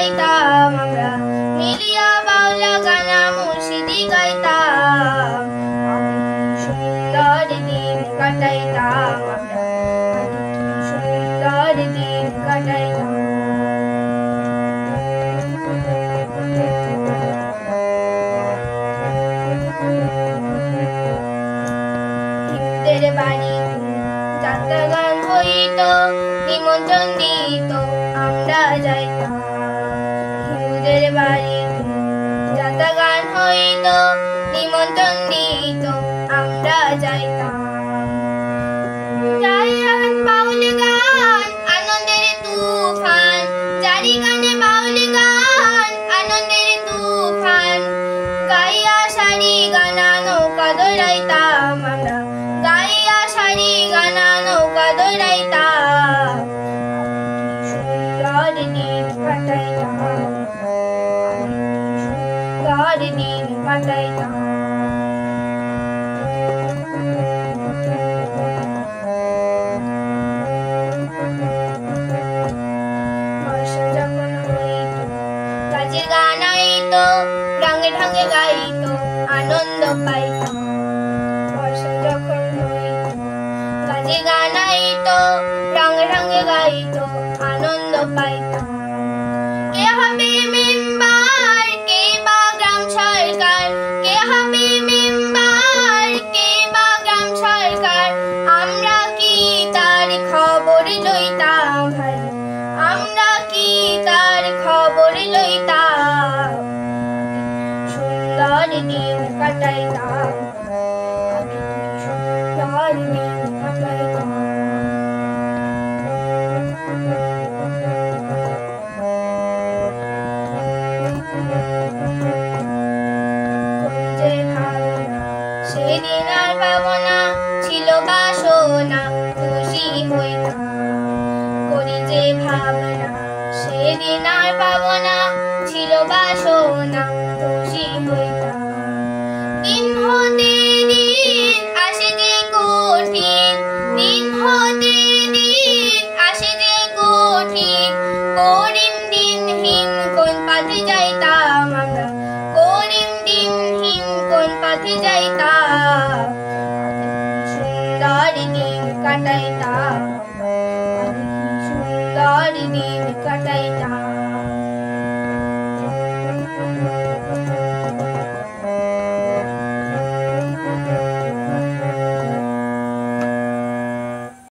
যাইতাম আমরা, মিলিয়া বাউলা গানা মুর্শিদি গাইতাম। সুন্দর দিন কাটাইতাম আমরা, সুন্দর দিন কাটাইতাম। হিন্দুদের বাড়িতে যাত্রা গান হইত, নিমন্ত্রণ দিত আমরা যাইতাম। হিন্দুদের বাড়িতে যাত্রা গান হইত, নিমন্ত্রণ দিত আমরা যাইতাম। বাউল গান আনন্দের তুফান, জারি গানে বাউল গান আনন্দের তুফান। গাইয়া সারি গানা নৌকা দৌড়াইতাম আমরা, গাইয়া সারি গানা নৌকা দৌড়াইতাম। সুন্দর দিন কাটাইতাম, সুন্দর দিন কাটাইতাম। গাছের গান আইতো, রঙে ঢঙে গাইতো, আনন্দ পাইতাম। বর্ষা যখন হইতো, গাছের গান আইতো, রঙে ঢঙে গাইতো, আনন্দ পাইতাম। কে হবে মেম্বার, কে বা গ্রাম সরকার, কে হবে মেম্বার, কে বা গ্রাম সরকার, আমরা কি তার খবর লইতাম ভাই, আমরা কি তার খবর লইতাম। সুন্দর দিন কাটাইতাম, সুন্দর দিন কাটাইতাম। সেদিন আর পাবো না, ছিল বাসনা, খুশি হইতাম। করি যে ভাবনা, সেদিন আর পাবো না, ছিল বাসনা, খুশি হইতাম।